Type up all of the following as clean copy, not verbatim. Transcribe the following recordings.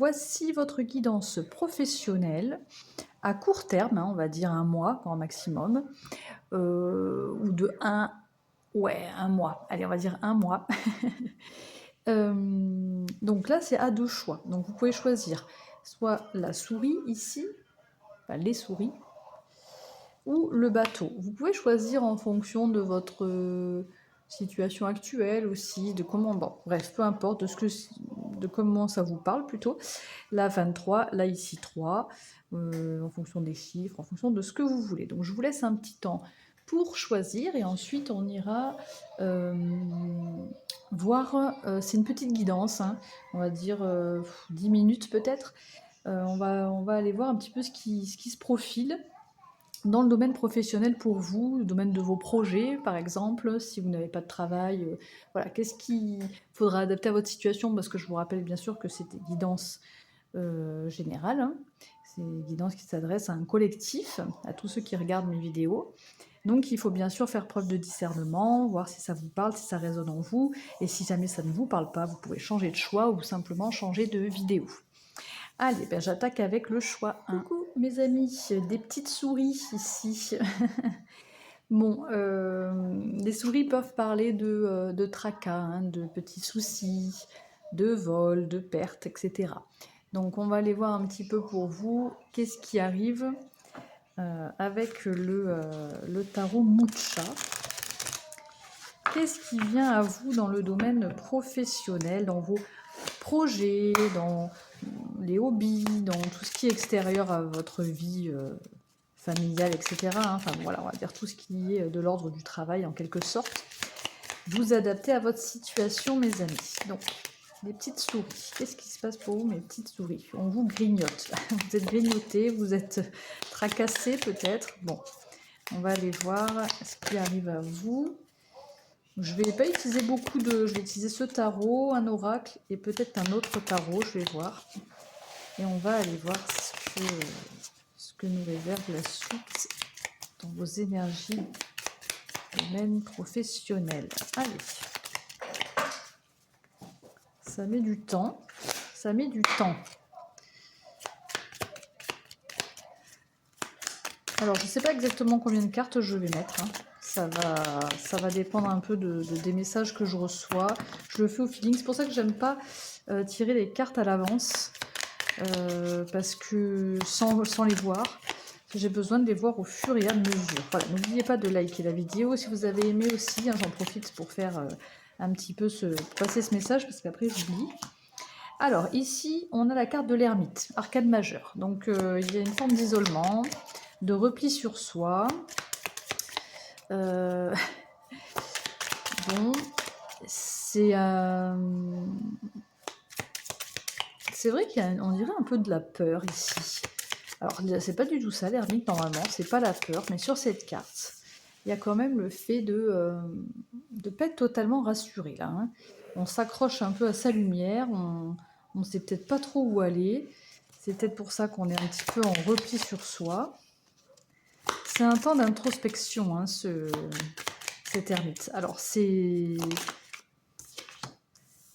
voici votre guidance professionnelle à court terme, hein, on va dire 1 mois grand maximum, ou de un mois. Allez, on va dire 1 mois. Donc là, c'est à 2 choix. Donc vous pouvez choisir soit la souris ici, enfin les souris, ou le bateau. Vous pouvez choisir en fonction de votre situation actuelle aussi, de comment, bon, bref, peu importe, de comment ça vous parle plutôt. Là 23, là ici 3, en fonction des chiffres, en fonction de ce que vous voulez. Donc je vous laisse un petit temps pour choisir et ensuite on ira voir, c'est une petite guidance, hein, on va dire 10 minutes peut-être. On va aller voir un petit peu ce qui se profile dans le domaine professionnel pour vous, le domaine de vos projets, par exemple, si vous n'avez pas de travail, voilà, qu'est-ce qu'il faudra adapter à votre situation? Parce que je vous rappelle bien sûr que c'est des guidances générales, hein. C'est une guidance qui s'adresse à un collectif, à tous ceux qui regardent mes vidéos. Donc il faut bien sûr faire preuve de discernement, voir si ça vous parle, si ça résonne en vous, et si jamais ça ne vous parle pas, vous pouvez changer de choix ou simplement changer de vidéo. Allez, ben j'attaque avec le choix 1. Coucou mes amis, des petites souris ici. Bon, les souris peuvent parler de tracas, hein, de petits soucis, de vols, de pertes, etc. Donc on va aller voir un petit peu pour vous, qu'est-ce qui arrive avec le tarot Mucha. Qu'est-ce qui vient à vous dans le domaine professionnel, dans vos projets, dans les hobbies, dans tout ce qui est extérieur à votre vie familiale, etc. Hein. Enfin voilà, on va dire tout ce qui est de l'ordre du travail en quelque sorte. Vous adaptez à votre situation, mes amis. Donc, les petites souris. Qu'est-ce qui se passe pour vous, mes petites souris? On vous grignote. Vous êtes grignotés, vous êtes tracassés peut-être. Bon, on va aller voir ce qui arrive à vous. Je ne vais pas utiliser beaucoup de... Je vais utiliser ce tarot, un oracle et peut-être un autre tarot, je vais voir. Et on va aller voir ce que nous réserve la suite dans vos énergies domaine professionnel. Allez. Ça met du temps. Ça met du temps. Alors, je ne sais pas exactement combien de cartes je vais mettre. Hein. Ça va dépendre un peu des messages que je reçois. Je le fais au feeling. C'est pour ça que j'aime pas tirer les cartes à l'avance. Parce que sans les voir, j'ai besoin de les voir au fur et à mesure. Voilà, n'oubliez pas de liker la vidéo. Si vous avez aimé aussi, hein, j'en profite pour faire un petit peu passer ce message, parce qu'après j'oublie. Alors, ici, on a la carte de l'ermite, arcane majeur. Donc, il y a une forme d'isolement, de repli sur soi. Bon, c'est vrai qu'on dirait un peu de la peur ici. Alors, c'est pas du tout ça, l'ermite, normalement, c'est pas la peur, mais sur cette carte, il y a quand même le fait de pas être totalement rassuré, là. Hein. On s'accroche un peu à sa lumière, on sait peut-être pas trop où aller. C'est peut-être pour ça qu'on est un petit peu en repli sur soi. C'est un temps d'introspection, hein, cet ermite. Alors, c'est...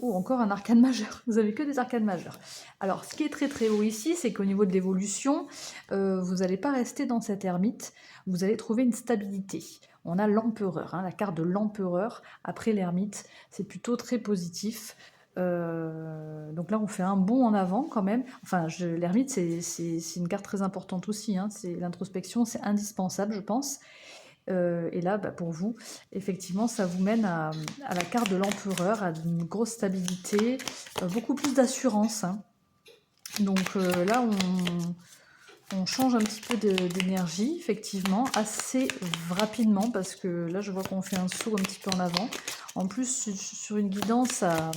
Oh, encore un arcane majeur. Vous avez que des arcanes majeurs. Alors, ce qui est très très haut ici, c'est qu'au niveau de l'évolution, vous n'allez pas rester dans cette ermite. Vous allez trouver une stabilité. On a l'empereur, hein, la carte de l'empereur après l'ermite. C'est plutôt très positif. Donc là, on fait un bond en avant quand même. Enfin, l'ermite, c'est une carte très importante aussi. Hein. C'est l'introspection, c'est indispensable, je pense. Et là, bah, pour vous, effectivement, ça vous mène à la carte de l'empereur, à une grosse stabilité, beaucoup plus d'assurance. Hein. Donc là, on change un petit peu d'énergie, effectivement, assez rapidement, parce que là, je vois qu'on fait un saut un petit peu en avant. En plus, sur une guidance à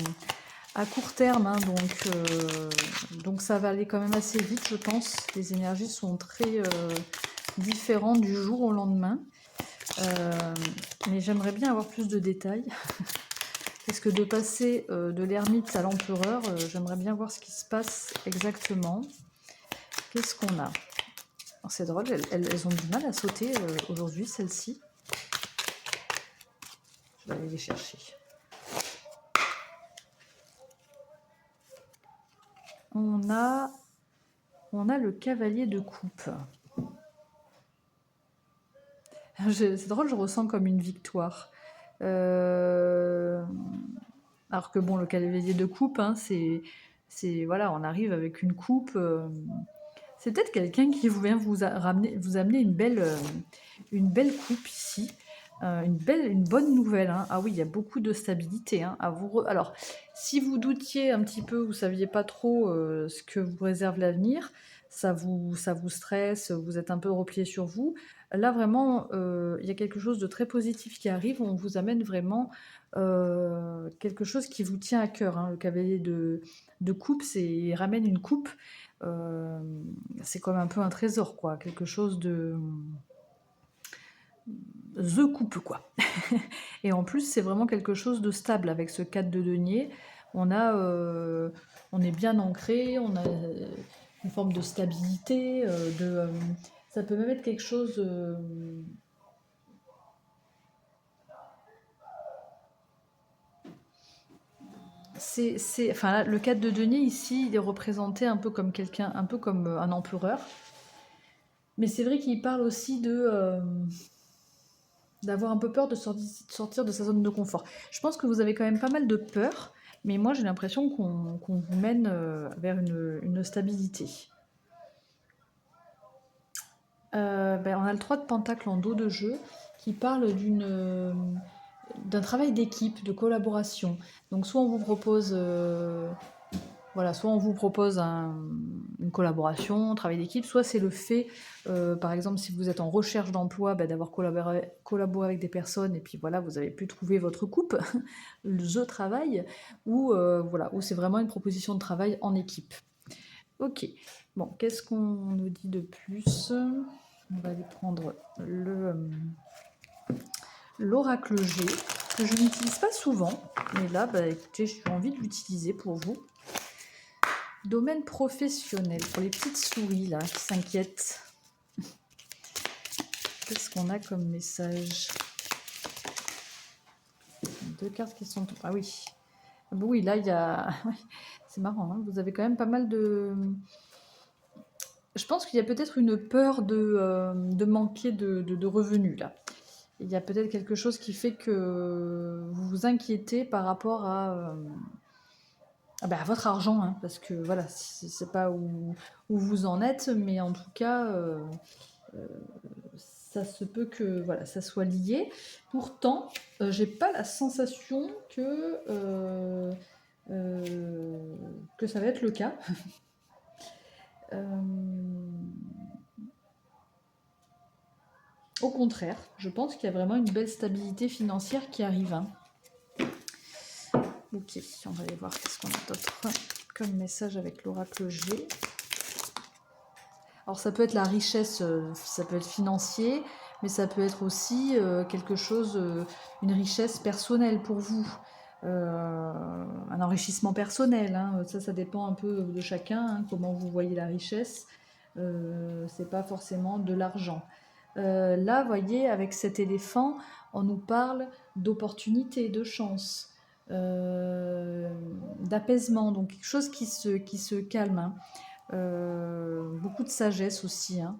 court terme, hein, donc ça va aller quand même assez vite, je pense. Les énergies sont très différentes du jour au lendemain. Mais j'aimerais bien avoir plus de détails. Parce que de passer de l'ermite à l'empereur, j'aimerais bien voir ce qui se passe exactement. Qu'est-ce qu'on a? C'est drôle, elles ont du mal à sauter aujourd'hui, celles-ci. Je vais aller les chercher. on a le cavalier de coupe. C'est drôle, je ressens comme une victoire. Alors que bon, le cavalier de coupe, hein, voilà, on arrive avec une coupe. C'est peut-être quelqu'un qui vient vous amener une belle coupe ici. Une bonne nouvelle, hein. Ah oui, il y a beaucoup de stabilité, hein, Alors, si vous doutiez un petit peu, vous saviez pas trop ce que vous réserve l'avenir, ça vous stresse, vous êtes un peu replié sur vous. Là, vraiment, il y a quelque chose de très positif qui arrive. On vous amène vraiment quelque chose qui vous tient à cœur, hein. Le cavalier de coupe, il ramène une coupe. C'est comme un peu un trésor, quoi. Quelque chose de the coupe, quoi. Et en plus, c'est vraiment quelque chose de stable avec ce 4 de denier. On est bien ancré, on a une forme de stabilité, ça peut même être quelque chose. Enfin, là, le 4 de denier ici, il est représenté un peu comme un peu comme un empereur. Mais c'est vrai qu'il parle aussi d'avoir un peu peur de sortir de sa zone de confort. Je pense que vous avez quand même pas mal de peur, mais moi j'ai l'impression qu'on vous mène vers une stabilité. On a le 3 de pentacle en dos de jeu qui parle d'un travail d'équipe, de collaboration. Donc soit on vous propose soit on vous propose une collaboration, un travail d'équipe, soit c'est le fait, par exemple, si vous êtes en recherche d'emploi, d'avoir collaboré avec des personnes et puis voilà, vous avez pu trouver votre coupe, le travail, ou ou c'est vraiment une proposition de travail en équipe. Ok, bon, qu'est-ce qu'on nous dit de plus? On va aller prendre l'oracle G, que je n'utilise pas souvent, mais là, écoutez, j'ai envie de l'utiliser pour vous. Domaine professionnel, pour les petites souris là qui s'inquiètent. Qu'est-ce qu'on a comme message? 2 cartes qui sont... Ah oui. Bon, oui, là, il y a... C'est marrant, hein, vous avez quand même pas mal de... Je pense qu'il y a peut-être une peur de manquer de revenus, là. Il y a peut-être quelque chose qui fait que vous vous inquiétez par rapport à votre argent, hein, parce que voilà, c'est pas où vous en êtes, mais en tout cas, ça se peut que voilà, ça soit lié. Pourtant, j'ai pas la sensation que ça va être le cas. Au contraire, je pense qu'il y a vraiment une belle stabilité financière qui arrive, hein. Ok, on va aller voir qu'est-ce qu'on a d'autre comme message avec l'oracle G. Alors ça peut être la richesse, ça peut être financier, mais ça peut être aussi quelque chose, une richesse personnelle pour vous, un enrichissement personnel, hein. Ça dépend un peu de chacun, hein, comment vous voyez la richesse. C'est pas forcément de l'argent. Là, voyez, avec cet éléphant, on nous parle d'opportunité, de chance, d'apaisement, donc quelque chose qui se calme, hein. Beaucoup de sagesse aussi, hein.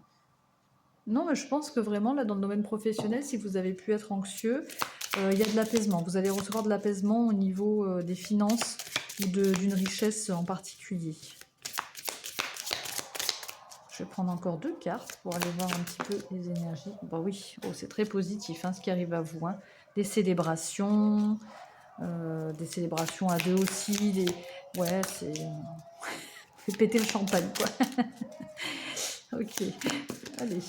Non, mais je pense que vraiment, là, dans le domaine professionnel, si vous avez pu être anxieux, il y a de l'apaisement. Vous allez recevoir de l'apaisement au niveau des finances ou d'une richesse en particulier. Je vais prendre encore 2 cartes pour aller voir un petit peu les énergies. Bah oui, oh, c'est très positif, hein, ce qui arrive à vous, hein. Des célébrations à deux aussi. Ouais, c'est... fait péter le champagne, quoi. Ok, allez.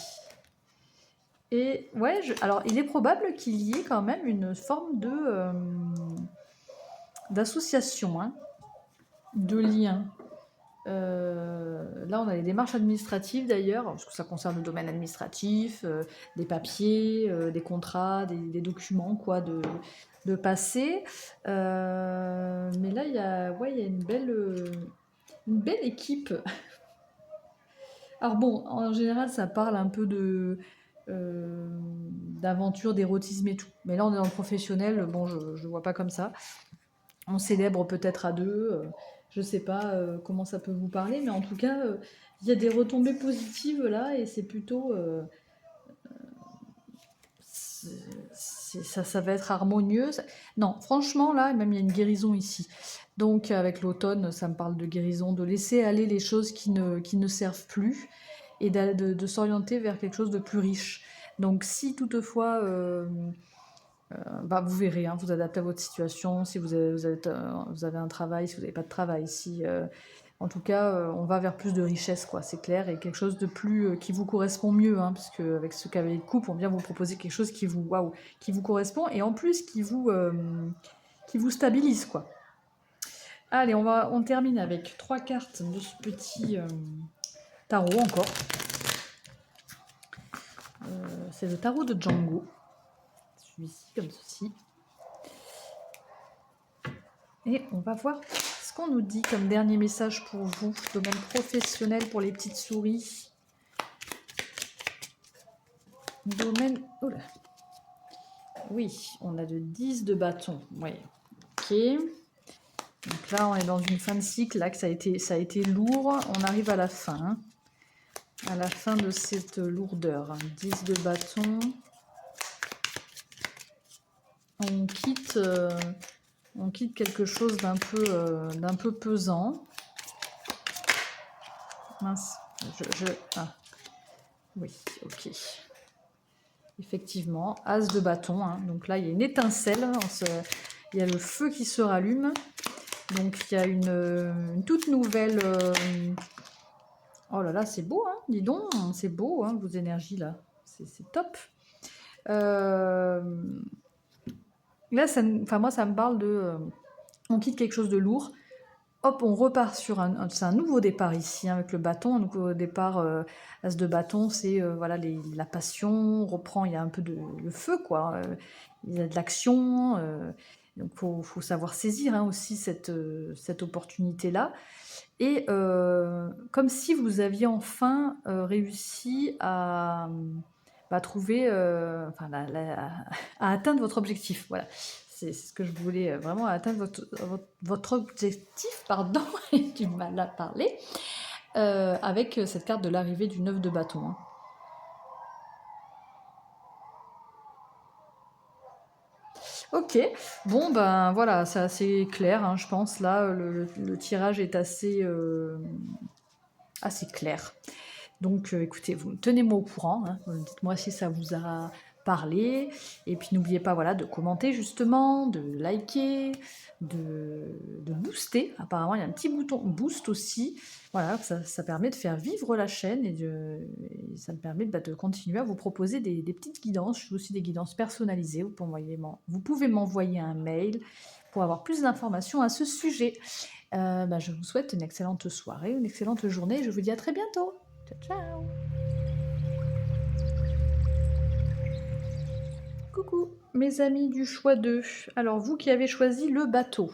Et ouais, alors il est probable qu'il y ait quand même une forme d'association, hein, de lien. Là, on a les démarches administratives d'ailleurs, parce que ça concerne le domaine administratif, des papiers, des contrats, des documents quoi, de passer. Mais là, il y a une belle équipe. Alors bon, en général, ça parle un peu d'aventure, d'érotisme et tout. Mais là, on est dans le professionnel, bon, je vois pas comme ça. On célèbre peut-être à deux. Je sais pas comment ça peut vous parler, mais en tout cas, il y a des retombées positives là, et c'est plutôt... ça va être harmonieux. Non, franchement, là, même il y a une guérison ici. Donc, avec l'automne, ça me parle de guérison, de laisser aller les choses qui ne servent plus et de s'orienter vers quelque chose de plus riche. Donc, si toutefois, bah, vous verrez, hein, vous adaptez à votre situation, si vous avez un travail, si vous n'avez pas de travail, si, en tout cas, on va vers plus de richesse, quoi, c'est clair, et quelque chose de plus qui vous correspond mieux, hein, parce qu'avec ce cavalier de coupe, on vient vous proposer quelque chose qui vous, waouh, qui vous correspond, et en plus qui vous stabilise, quoi. Allez, on termine avec 3 cartes de ce petit tarot encore. C'est le tarot de Django. Celui-ci, comme ceci. Et on va voir ce qu'on nous dit comme dernier message pour vous. Domaine professionnel pour les petites souris. Domaine... Oh là. Oui, on a le 10 de bâton. Oui, ok. Donc là, on est dans une fin de cycle, là, que ça a été lourd. On arrive à la fin. Hein. À la fin de cette lourdeur. 10 de bâton. On quitte quelque chose d'un peu pesant. Mince. Ah. Oui, ok. Effectivement, as de bâton. Hein. Donc là, il y a une étincelle. Il y a le feu qui se rallume. Donc il y a une toute nouvelle... Oh là là, c'est beau, hein, dis donc. C'est beau, hein, vos énergies là. C'est top. Là, moi, ça me parle de... on quitte quelque chose de lourd. Hop, on repart sur c'est un nouveau départ ici, hein, avec le bâton. Un nouveau départ, as de bâton, c'est voilà, la passion, on reprend, il y a un peu le feu, quoi. Il y a de l'action, donc il faut savoir saisir, hein, aussi cette opportunité-là. Et comme si vous aviez enfin réussi à trouver, enfin, à atteindre votre objectif, voilà. C'est ce que je voulais, vraiment atteindre votre objectif, pardon, j'ai du mal à parler, avec cette carte de l'arrivée du 9 de bâton. Hein. Ok, bon ben voilà, c'est assez clair, hein, je pense, là, le tirage est assez clair. Donc écoutez, vous tenez-moi au courant, hein, dites-moi si ça vous a parlé, et puis n'oubliez pas, voilà, de commenter justement, de liker, de booster. Apparemment il y a un petit bouton boost aussi, voilà, ça permet de faire vivre la chaîne, et ça me permet de continuer à vous proposer des petites guidances. Je fais aussi des guidances personnalisées. Vous pouvez m'envoyer un mail pour avoir plus d'informations à ce sujet. Je vous souhaite une excellente soirée, une excellente journée, et je vous dis à très bientôt. Ciao, ciao. Coucou mes amis du choix 2. Alors vous qui avez choisi le bateau.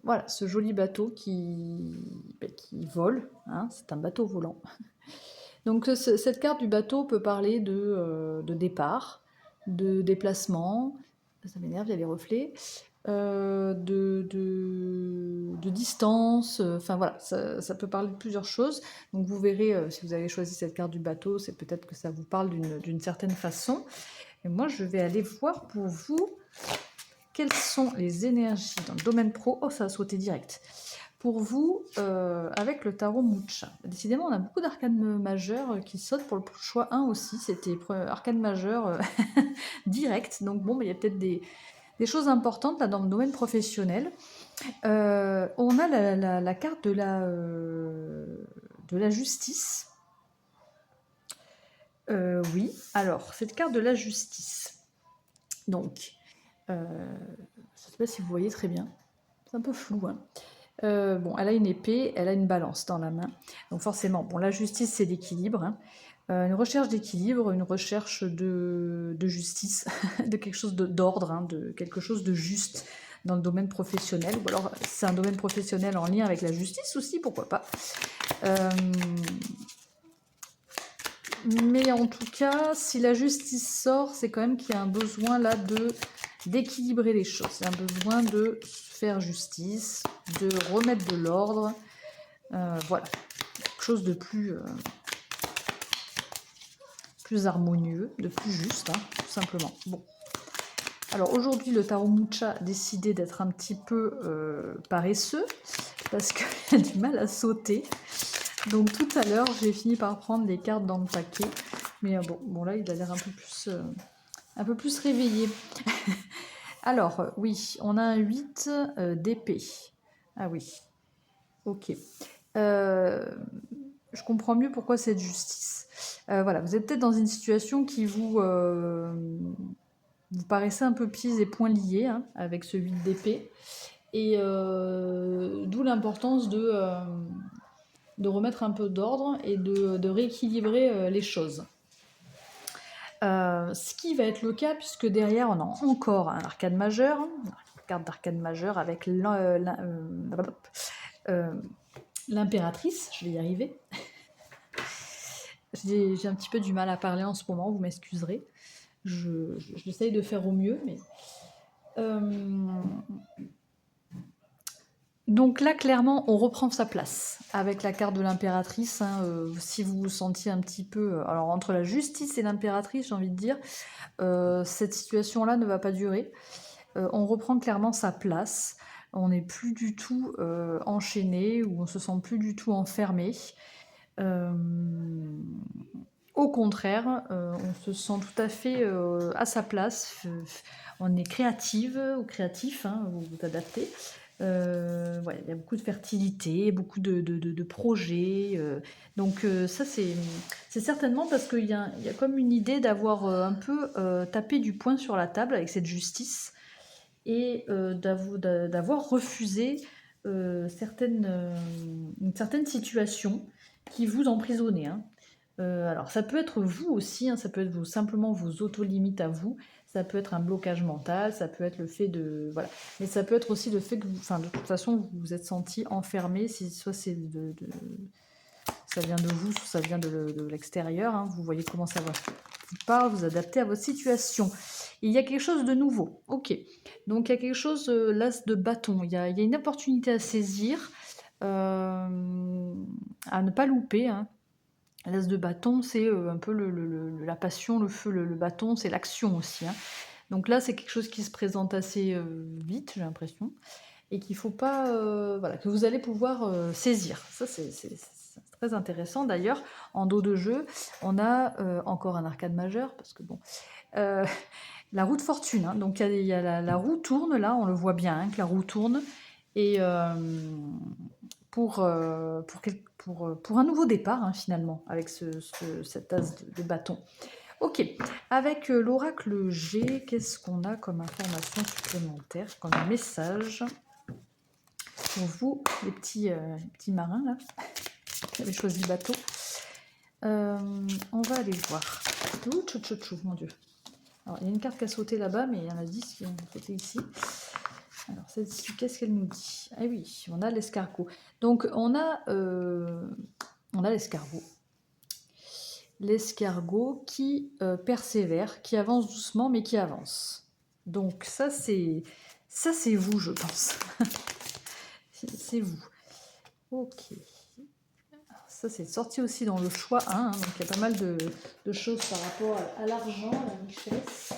Voilà, ce joli bateau qui vole. Hein, c'est un bateau volant. Donc cette carte du bateau peut parler de départ, de déplacement. Ça m'énerve, il y a les reflets. De distance, enfin voilà, ça peut parler de plusieurs choses. Donc vous verrez, si vous avez choisi cette carte du bateau, c'est peut-être que ça vous parle d'une certaine façon. Et moi, je vais aller voir pour vous quelles sont les énergies dans le domaine pro. Oh, ça a sauté direct. Pour vous, avec le tarot Mucha. Décidément, on a beaucoup d'arcanes majeures qui sautent pour le choix 1 aussi. C'était arcane majeure direct. Donc bon, il y a peut-être des choses importantes là dans le domaine professionnel. On a la carte de la justice. Oui, alors, cette carte de la justice. Donc, je ne sais pas si vous voyez très bien. C'est un peu flou, hein. Bon, elle a une épée, elle a une balance dans la main. Donc forcément, bon, la justice, c'est l'équilibre. Hein. Une recherche d'équilibre, une recherche de justice, de quelque chose d'ordre, hein, de quelque chose de juste dans le domaine professionnel. Ou alors, c'est un domaine professionnel en lien avec la justice aussi, pourquoi pas. Mais en tout cas, si la justice sort, c'est quand même qu'il y a un besoin là de d'équilibrer les choses. Il y a un besoin de faire justice, de remettre de l'ordre. Voilà, quelque chose de plus harmonieux, de plus juste, hein, tout simplement. Bon. Alors aujourd'hui, le tarot Mucha a décidé d'être un petit peu paresseux, parce qu'il a du mal à sauter. Donc tout à l'heure, j'ai fini par prendre les cartes dans le paquet. Mais bon là, il a l'air un peu plus réveillé. Alors, oui, on a un 8 d'épée. Ah oui, ok. Je comprends mieux pourquoi cette justice. Voilà, vous êtes peut-être dans une situation qui vous paraissez un peu pieds et poings liés, hein, avec ce 8 d'épée. Et d'où l'importance de remettre un peu d'ordre et de rééquilibrer les choses. Ce qui va être le cas, puisque derrière, on a encore un arcane majeur, une carte d'arcane majeur avec l'impératrice, je vais y arriver. J'ai un petit peu du mal à parler en ce moment, vous m'excuserez. J'essaye de faire au mieux, mais... Donc là, clairement, on reprend sa place avec la carte de l'impératrice. Hein, si vous vous sentiez un petit peu... alors, entre la justice et l'impératrice, j'ai envie de dire, cette situation-là ne va pas durer. On reprend clairement sa place. On n'est plus du tout enchaîné ou on se sent plus du tout enfermé. Au contraire, on se sent tout à fait à sa place. On est créative ou créatif, hein, vous vous adaptez. Ouais, il y a beaucoup de fertilité, beaucoup de projets. Donc ça, c'est certainement parce qu'il y a comme une idée d'avoir un peu tapé du poing sur la table avec cette justice et d'avoir refusé une certaine situation qui vous emprisonnait. Hein. Alors ça peut être vous aussi, hein, ça peut être simplement vos auto-limites à vous, ça peut être un blocage mental, ça peut être le fait de... Voilà. Mais ça peut être aussi le fait que vous, de toute façon, vous vous êtes senti enfermé, soit c'est ça vient de vous, soit ça vient de l'extérieur, hein, vous voyez comment ça va. Vous parle, vous adaptez à votre situation. Il y a quelque chose de nouveau, ok. Donc il y a quelque chose, l'as de bâton, il y a une opportunité à saisir, à ne pas louper, hein. L'as de bâton, c'est un peu la passion, le feu, le bâton, c'est l'action aussi. Hein. Donc là, c'est quelque chose qui se présente assez vite, j'ai l'impression, et qu'il faut pas, voilà, que vous allez pouvoir saisir. Ça, c'est très intéressant. D'ailleurs, en dos de jeu, on a encore un arcane majeur, parce que bon, la roue de fortune. Hein. Donc il y a la roue tourne là, on le voit bien, hein, que la roue tourne, et pour un nouveau départ, hein, finalement, avec cet as de bâton. Ok, avec l'oracle G, qu'est-ce qu'on a comme information supplémentaire, comme message pour vous, les petits marins, là, qui avez choisi le bateau. On va aller voir. Ouh, mon Dieu. Alors, il y a une carte qui a sauté là-bas, mais il y en a 10 qui ont sauté ici. Alors, celle-ci, qu'est-ce qu'elle nous dit? Ah oui, on a l'escargot. Donc, on a l'escargot. L'escargot qui persévère, qui avance doucement, mais qui avance. Donc, ça, c'est vous, je pense. C'est vous. Ok. Ça, c'est sorti aussi dans le choix 1. Hein, donc, il y a pas mal de choses par rapport à l'argent, à la richesse.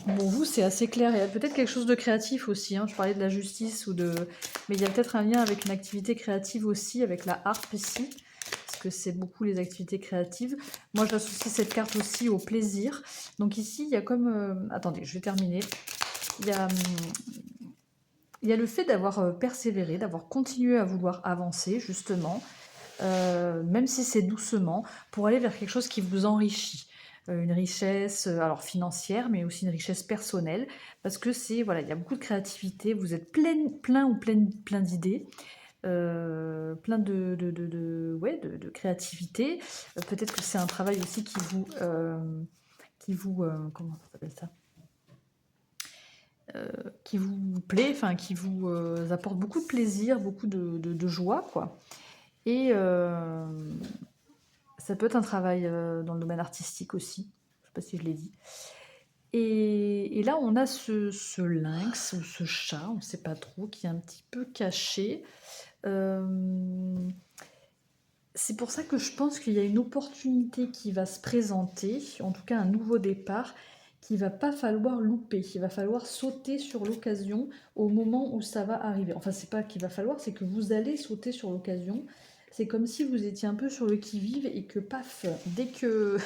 Bon, vous, c'est assez clair. Il y a peut-être quelque chose de créatif aussi. Hein. Je parlais de la justice mais il y a peut-être un lien avec une activité créative aussi, avec la harpe ici. Parce que c'est beaucoup les activités créatives. Moi, j'associe cette carte aussi au plaisir. Donc ici, il y a comme... attendez, je vais terminer. Il y a le fait d'avoir persévéré, d'avoir continué à vouloir avancer, justement, même si c'est doucement, pour aller vers quelque chose qui vous enrichit. Une richesse alors financière, mais aussi une richesse personnelle, parce que voilà, il y a beaucoup de créativité, vous êtes plein d'idées, plein de créativité. Peut-être que c'est un travail aussi qui vous comment ça s'appelle ça, qui vous plaît, enfin qui vous apporte beaucoup de plaisir, beaucoup de joie, quoi. Et ça peut être un travail dans le domaine artistique aussi, je ne sais pas si je l'ai dit. Et là, on a ce lynx ou ce chat, on ne sait pas trop, qui est un petit peu caché. C'est pour ça que je pense qu'il y a une opportunité qui va se présenter, en tout cas un nouveau départ, qu'il va pas falloir louper, il va falloir sauter sur l'occasion au moment où ça va arriver. Enfin, c'est pas qu'il va falloir, c'est que vous allez sauter sur l'occasion. C'est comme si vous étiez un peu sur le qui-vive et que paf, dès que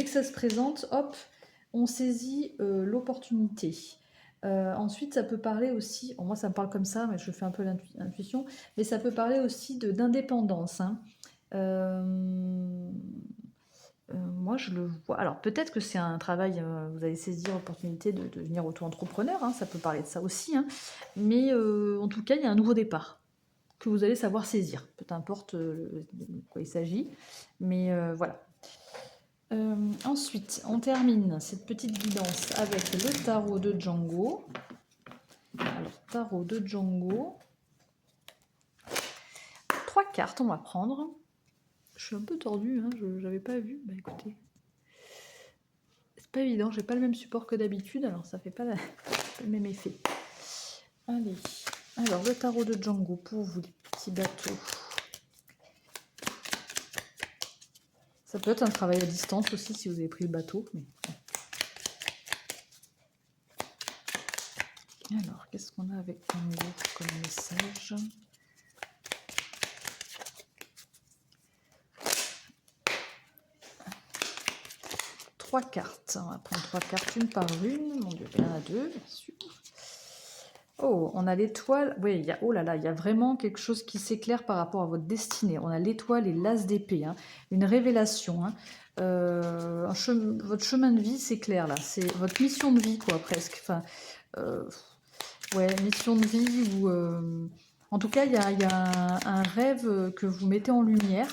ça se présente, hop, on saisit l'opportunité. Ensuite, ça peut parler aussi, bon, moi ça me parle comme ça, mais je fais un peu l'intuition, mais ça peut parler aussi d'indépendance. Hein. Moi, je le vois. Alors, peut-être que c'est un travail, vous allez saisir l'opportunité de devenir auto-entrepreneur, hein, ça peut parler de ça aussi, hein, mais en tout cas, il y a un nouveau départ que vous allez savoir saisir, peu importe de quoi il s'agit, mais voilà. Ensuite, on termine cette petite guidance avec le tarot de Django. Alors, tarot de Django. 3 cartes, on va prendre. Je suis un peu tordue, hein, je n'avais pas vu. Bah écoutez, c'est pas évident, j'ai pas le même support que d'habitude, alors ça fait pas le même effet. Allez, alors le tarot de Django pour vous, les petits bateaux. Ça peut être un travail à distance aussi si vous avez pris le bateau. Mais... Alors, qu'est-ce qu'on a avec Django comme message ? Trois cartes. On va prendre 3 cartes, une par une. Mon Dieu, il y en a 2, bien sûr. Oh, on a l'étoile. Oui, oh là là, il y a vraiment quelque chose qui s'éclaire par rapport à votre destinée. On a l'étoile et l'as d'épée. Hein. Une révélation. Hein. Votre chemin de vie s'éclaire là. C'est votre mission de vie, quoi, presque. Enfin, ouais, mission de vie ou... En tout cas, il y a un rêve que vous mettez en lumière.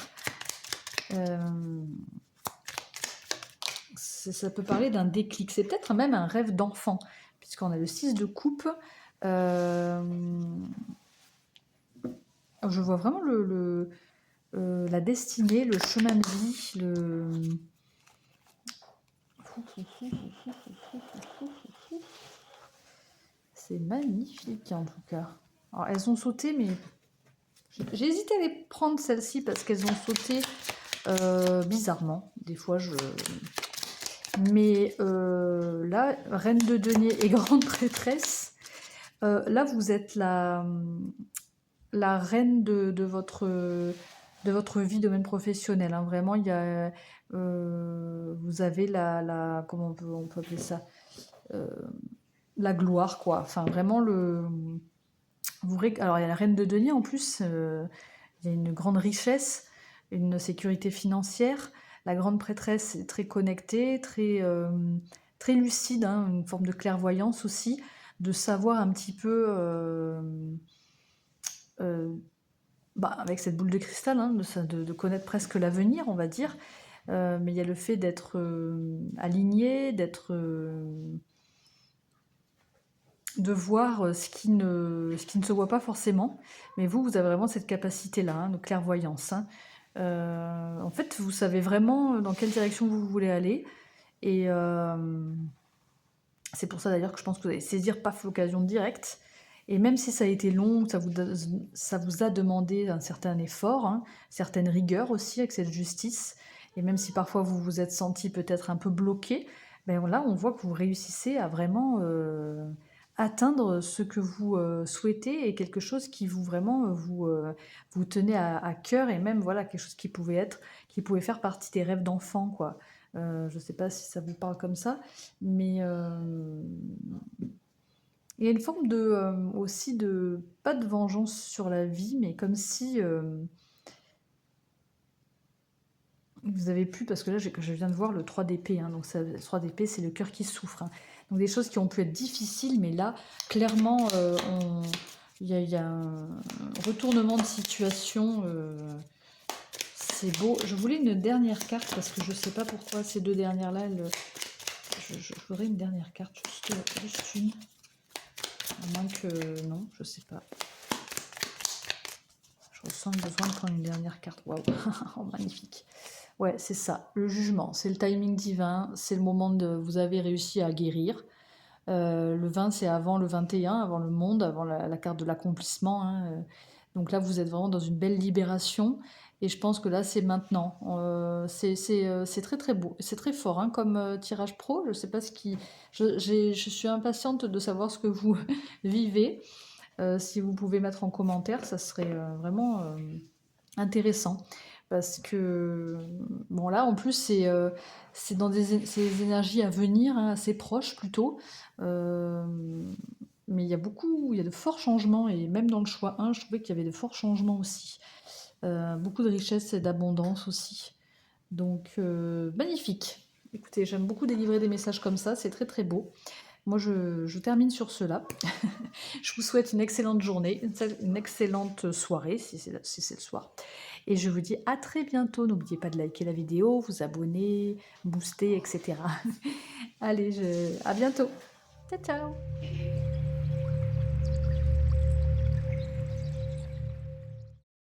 Ça peut parler d'un déclic. C'est peut-être même un rêve d'enfant, puisqu'on a le 6 de coupe. Je vois vraiment la destinée, le chemin de vie, C'est magnifique en tout cas. Alors, elles ont sauté, mais j'ai hésité à les prendre celles-ci parce qu'elles ont sauté bizarrement. Des fois, Mais là, reine de denier et grande prêtresse, là, vous êtes la reine de votre vie, domaine professionnel. Hein. Vraiment, il y a, vous avez comment on peut appeler ça, la gloire, quoi. Enfin, vraiment, alors, il y a la reine de denier, en plus, il y a une grande richesse, une sécurité financière. La grande prêtresse est très connectée, très lucide, hein, une forme de clairvoyance aussi, de savoir un petit peu, avec cette boule de cristal, hein, de connaître presque l'avenir, on va dire. Mais il y a le fait d'être aligné, de voir ce qui ne se voit pas forcément. Mais vous avez vraiment cette capacité-là, hein, de clairvoyance. Hein. En fait, vous savez vraiment dans quelle direction vous voulez aller. Et c'est pour ça d'ailleurs que je pense que vous allez saisir paf l'occasion directe. Et même si ça a été long, ça vous a demandé un certain effort, hein, certaine rigueur aussi avec cette justice, et même si parfois vous vous êtes senti peut-être un peu bloqué, ben là on voit que vous réussissez à vraiment atteindre ce que vous souhaitez et quelque chose qui vous vraiment vous tenez à cœur, et même voilà quelque chose qui pouvait faire partie des rêves d'enfant, quoi. Je ne sais pas si ça vous parle comme ça, mais il y a une forme aussi pas de vengeance sur la vie, mais comme si vous avez pu, parce que là je viens de voir le 3 d'épée, hein, donc le 3 d'épée c'est le cœur qui souffre. Hein. Donc des choses qui ont pu être difficiles, mais là clairement il y a un retournement de situation. C'est beau. Je voulais une dernière carte parce que je ne sais pas pourquoi ces deux dernières-là, je voudrais une dernière carte, juste une. À moins que... Non, je sais pas. Je ressens le besoin de prendre une dernière carte. Waouh, oh, magnifique. Ouais, c'est ça, le jugement, c'est le timing divin, c'est le moment de vous avez réussi à guérir. Le 20, c'est avant le 21, avant le monde, avant la carte de l'accomplissement, hein, donc là, vous êtes vraiment dans une belle libération et je pense que là, c'est maintenant. C'est très, très beau. C'est très fort, hein, comme, tirage pro. Je sais pas ce qui je suis impatiente de savoir ce que vous vivez. Si vous pouvez mettre en commentaire, ça serait, vraiment, intéressant parce que, bon là, en plus, c'est dans ces énergies à venir, hein, assez proches plutôt, mais il y a de forts changements et même dans le choix 1, je trouvais qu'il y avait de forts changements aussi. Beaucoup de richesse et d'abondance aussi. Donc, magnifique. Écoutez, j'aime beaucoup délivrer des messages comme ça, c'est très très beau. Moi, je termine sur cela. Je vous souhaite une excellente journée, une excellente soirée, si c'est le soir. Et je vous dis à très bientôt. N'oubliez pas de liker la vidéo, vous abonner, booster, etc. Allez, à bientôt. Ciao, ciao.